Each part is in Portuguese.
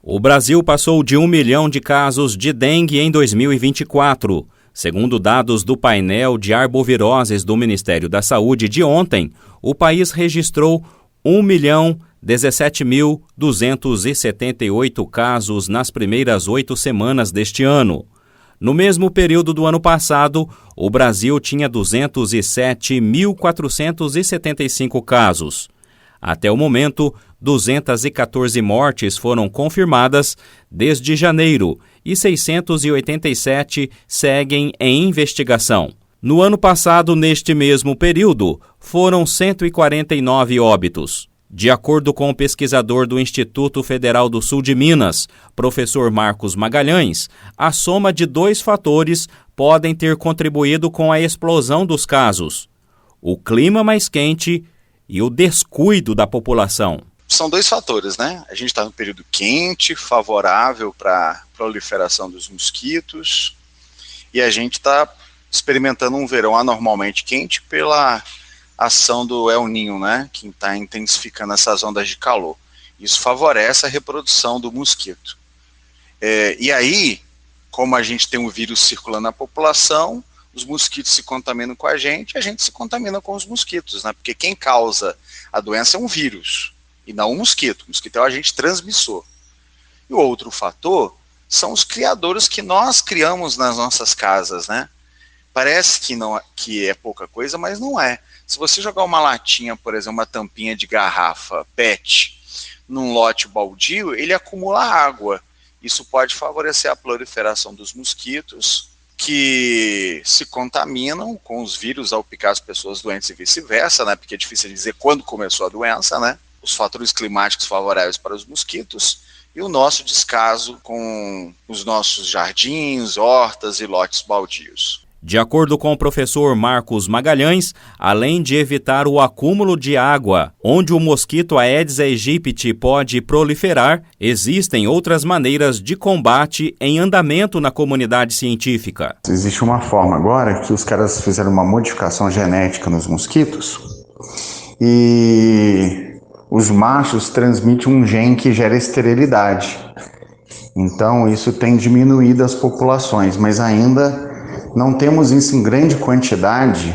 O Brasil passou de 1 milhão de casos de dengue em 2024. Segundo dados do painel de arboviroses do Ministério da Saúde de ontem, o país registrou 1.017.278 casos nas primeiras 8 semanas deste ano. No mesmo período do ano passado, o Brasil tinha 207.475 casos. Até o momento, 214 mortes foram confirmadas desde janeiro e 687 seguem em investigação. No ano passado, neste mesmo período, foram 149 óbitos. De acordo com o pesquisador do Instituto Federal do Sul de Minas, professor Marcos Magalhães, a soma de 2 fatores podem ter contribuído com a explosão dos casos: o clima mais quente e o descuido da população. São 2 fatores, né? A gente está num período quente, favorável para a proliferação dos mosquitos, e a gente está experimentando um verão anormalmente quente pela ação do El Niño, né? Que está intensificando essas ondas de calor. Isso favorece a reprodução do mosquito. E aí, como a gente tem um vírus circulando na população, os mosquitos se contaminam com a gente se contamina com os mosquitos, né? Porque quem causa a doença é um vírus, e não um mosquito. O mosquito é o agente transmissor. E o outro fator são os criadouros que nós criamos nas nossas casas, né? Parece que é pouca coisa, mas não é. Se você jogar uma latinha, por exemplo, uma tampinha de garrafa PET, num lote baldio, ele acumula água. Isso pode favorecer a proliferação dos mosquitos, que se contaminam com os vírus ao picar as pessoas doentes e vice-versa, né? Porque é difícil dizer quando começou a doença, né? Os fatores climáticos favoráveis para os mosquitos e o nosso descaso com os nossos jardins, hortas e lotes baldios. De acordo com o professor Marcos Magalhães, além de evitar o acúmulo de água, onde o mosquito Aedes aegypti pode proliferar, existem outras maneiras de combate em andamento na comunidade científica. Existe uma forma agora que os caras fizeram uma modificação genética nos mosquitos e os machos transmitem um gene que gera esterilidade. Então isso tem diminuído as populações, mas ainda não temos isso em grande quantidade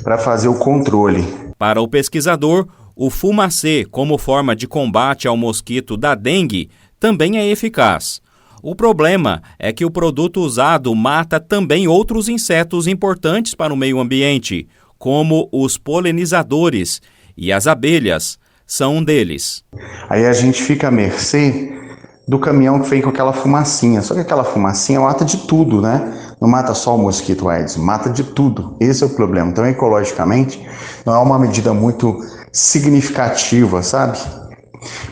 para fazer o controle. Para o pesquisador, o fumacê, como forma de combate ao mosquito da dengue, também é eficaz. O problema é que o produto usado mata também outros insetos importantes para o meio ambiente, como os polinizadores, e as abelhas são um deles. Aí a gente fica à mercê do caminhão que vem com aquela fumacinha. Só que aquela fumacinha mata de tudo, né? Não mata só o mosquito Aedes, mata de tudo. Esse é o problema. Então, ecologicamente, não é uma medida muito significativa, sabe?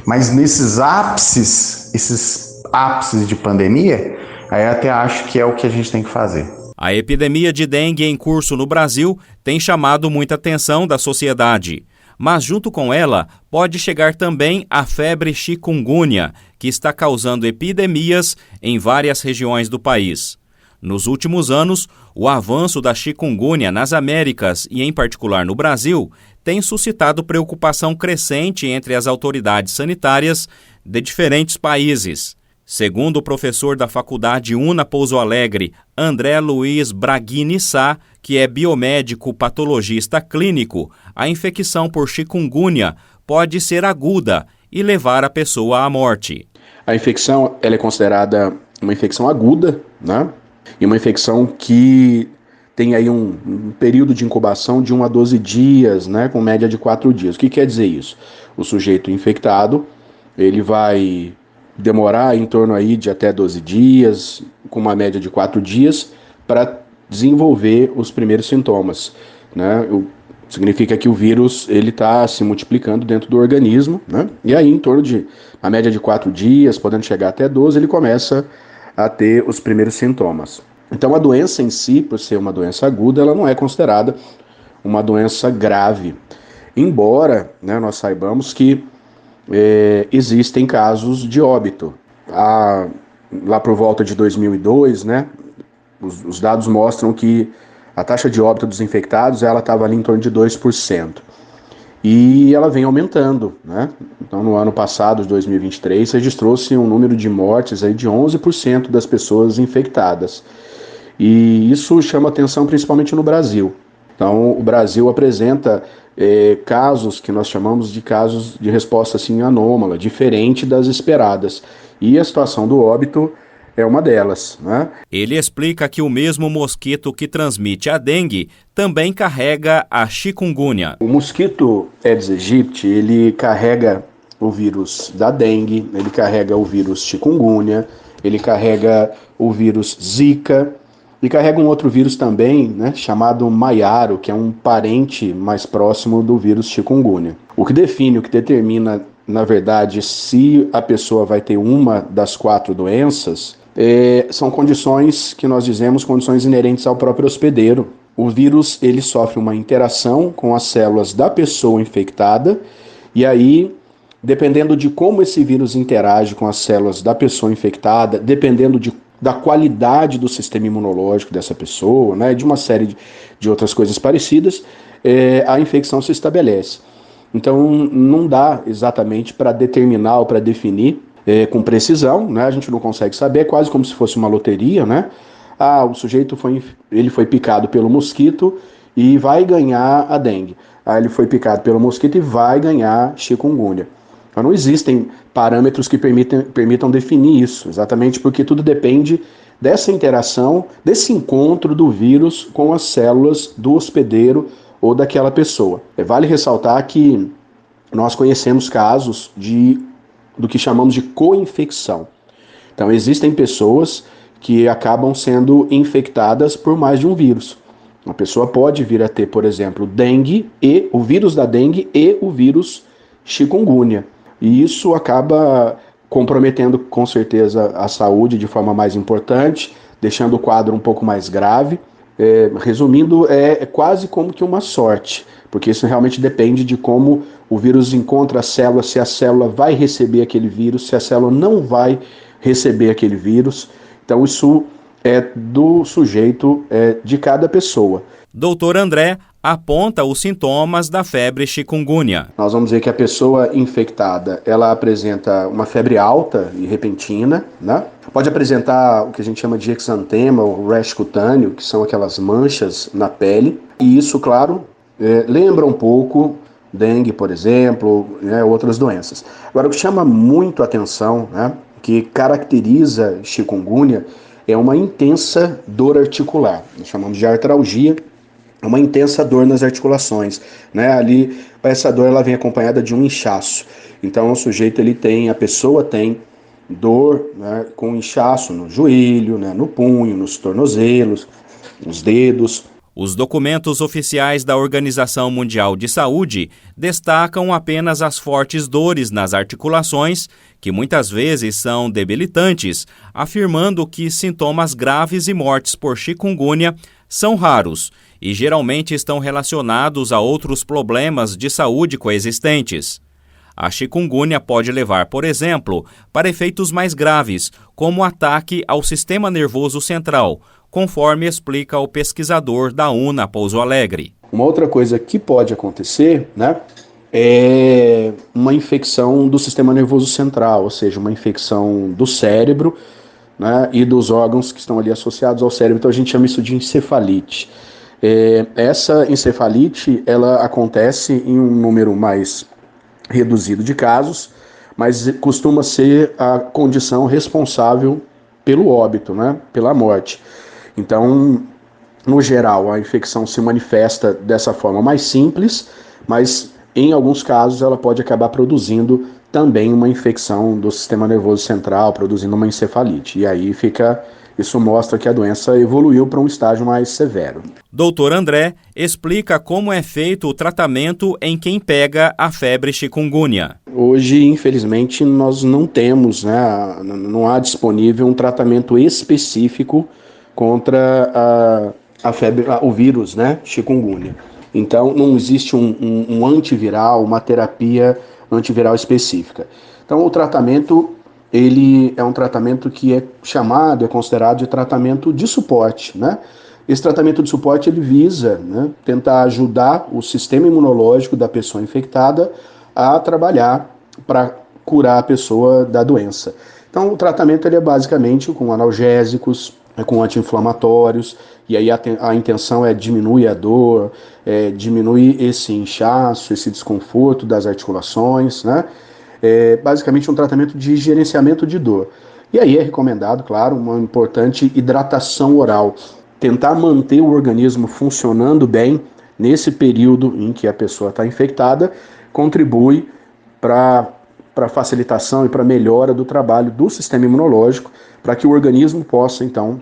Mas nesses ápices, esses ápices de pandemia, aí até acho que é o que a gente tem que fazer. A epidemia de dengue em curso no Brasil tem chamado muita atenção da sociedade. Mas junto com ela, pode chegar também a febre chikungunya, que está causando epidemias em várias regiões do país. Nos últimos anos, o avanço da chikungunya nas Américas e, em particular, no Brasil, tem suscitado preocupação crescente entre as autoridades sanitárias de diferentes países. Segundo o professor da Faculdade UNA Pouso Alegre, André Luiz Braghini Sá, que é biomédico patologista clínico, a infecção por chikungunya pode ser aguda e levar a pessoa à morte. A infecção ela é considerada uma infecção aguda, né? E uma infecção que tem aí um período de incubação de 1 a 12 dias, né? Com média de 4 dias. O que quer dizer isso? O sujeito infectado, ele vai demorar em torno aí de até 12 dias, com uma média de 4 dias, para desenvolver os primeiros sintomas, né? Significa que o vírus ele está se multiplicando dentro do organismo, né? E aí em torno de a média de 4 dias, podendo chegar até 12, ele começa a ter os primeiros sintomas. Então a doença em si, por ser uma doença aguda, ela não é considerada uma doença grave, embora, né, nós saibamos que existem casos de óbito. Lá por volta de 2002, né, os dados mostram que a taxa de óbito dos infectados ela estava ali em torno de 2%. e ela vem aumentando, né? Então, no ano passado, de 2023, registrou-se um número de mortes aí de 11% das pessoas infectadas. E isso chama atenção principalmente no Brasil. Então, o Brasil apresenta casos que nós chamamos de casos de resposta assim, anômala, diferente das esperadas. E a situação do óbito é uma delas, né? Ele explica que o mesmo mosquito que transmite a dengue também carrega a chikungunya. O mosquito Aedes aegypti, ele carrega o vírus da dengue, ele carrega o vírus chikungunya, ele carrega o vírus Zika, e carrega um outro vírus também, né, chamado Maiaro, que é um parente mais próximo do vírus chikungunya. O que define, o que determina, na verdade, se a pessoa vai ter uma das 4 doenças, são condições que nós dizemos condições inerentes ao próprio hospedeiro. O vírus ele sofre uma interação com as células da pessoa infectada, e aí, dependendo de como esse vírus interage com as células da pessoa infectada, dependendo da qualidade do sistema imunológico dessa pessoa, né, de uma série de outras coisas parecidas, a infecção se estabelece. Então, não dá exatamente para determinar ou para definir com precisão, né, a gente não consegue saber, é quase como se fosse uma loteria, né? O sujeito foi picado pelo mosquito e vai ganhar a dengue. Ele foi picado pelo mosquito e vai ganhar chikungunya. Então, não existem parâmetros que permitam definir isso, exatamente porque tudo depende dessa interação, desse encontro do vírus com as células do hospedeiro ou daquela pessoa. Vale ressaltar que nós conhecemos casos do que chamamos de co-infecção. Então, existem pessoas que acabam sendo infectadas por mais de um vírus. Uma pessoa pode vir a ter, por exemplo, dengue e o vírus da dengue e o vírus chikungunya. E isso acaba comprometendo com certeza a saúde de forma mais importante, deixando o quadro um pouco mais grave. Resumindo, é quase como que uma sorte, porque isso realmente depende de como o vírus encontra a célula, se a célula vai receber aquele vírus, se a célula não vai receber aquele vírus. Então isso é do sujeito, de cada pessoa. Dr. André aponta os sintomas da febre chikungunya. Nós vamos dizer que a pessoa infectada, ela apresenta uma febre alta e repentina, né? Pode apresentar o que a gente chama de exantema ou rash cutâneo, que são aquelas manchas na pele. E isso, claro, lembra um pouco dengue, por exemplo, né, outras doenças. Agora, o que chama muito a atenção, né, que caracteriza chikungunya, é uma intensa dor articular. Nós chamamos de artralgia. É uma intensa dor nas articulações, né? Ali, essa dor ela vem acompanhada de um inchaço. Então, a pessoa tem dor, né, com inchaço no joelho, né, no punho, nos tornozelos, nos dedos. Os documentos oficiais da Organização Mundial de Saúde destacam apenas as fortes dores nas articulações, que muitas vezes são debilitantes, afirmando que sintomas graves e mortes por chikungunya são raros e geralmente estão relacionados a outros problemas de saúde coexistentes. A chikungunya pode levar, por exemplo, para efeitos mais graves, como ataque ao sistema nervoso central, conforme explica o pesquisador da UNA Pouso Alegre. Uma outra coisa que pode acontecer, né, é uma infecção do sistema nervoso central, ou seja, uma infecção do cérebro, né, e dos órgãos que estão ali associados ao cérebro. Então a gente chama isso de encefalite. Essa encefalite ela acontece em um número mais reduzido de casos, mas costuma ser a condição responsável pelo óbito, né, pela morte. Então, no geral, a infecção se manifesta dessa forma mais simples, mas em alguns casos ela pode acabar produzindo também uma infecção do sistema nervoso central, produzindo uma encefalite. E aí isso mostra que a doença evoluiu para um estágio mais severo. Dr. André explica como é feito o tratamento em quem pega a febre chikungunya. Hoje, infelizmente, nós não temos, né, não há disponível um tratamento específico contra a febre, o vírus, né, chikungunya. Então, não existe um antiviral, uma terapia antiviral específica. Então, o tratamento ele é um tratamento que é considerado de tratamento de suporte, né? Esse tratamento de suporte ele visa, né, tentar ajudar o sistema imunológico da pessoa infectada a trabalhar para curar a pessoa da doença. Então o tratamento ele é basicamente com analgésicos, com anti-inflamatórios, e aí a intenção é diminuir a dor, diminuir esse inchaço, esse desconforto das articulações, né? Basicamente um tratamento de gerenciamento de dor. E aí é recomendado, claro, uma importante hidratação oral, tentar manter o organismo funcionando bem nesse período em que a pessoa está infectada, contribui para a facilitação e para a melhora do trabalho do sistema imunológico, para que o organismo possa, então,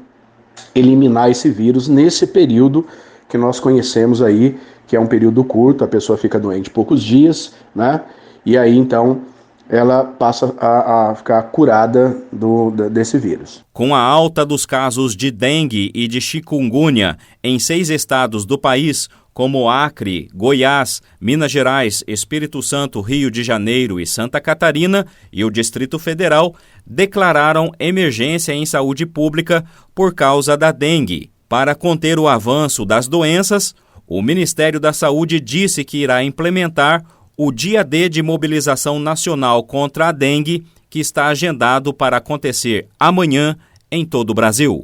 eliminar esse vírus nesse período que nós conhecemos aí, que é um período curto, a pessoa fica doente poucos dias, né? E aí, então, ela passa a ficar curada desse vírus. Com a alta dos casos de dengue e de chikungunya em 6 estados do país, como Acre, Goiás, Minas Gerais, Espírito Santo, Rio de Janeiro e Santa Catarina, e o Distrito Federal, declararam emergência em saúde pública por causa da dengue. Para conter o avanço das doenças, o Ministério da Saúde disse que irá implementar o Dia D de Mobilização Nacional contra a Dengue, que está agendado para acontecer amanhã em todo o Brasil.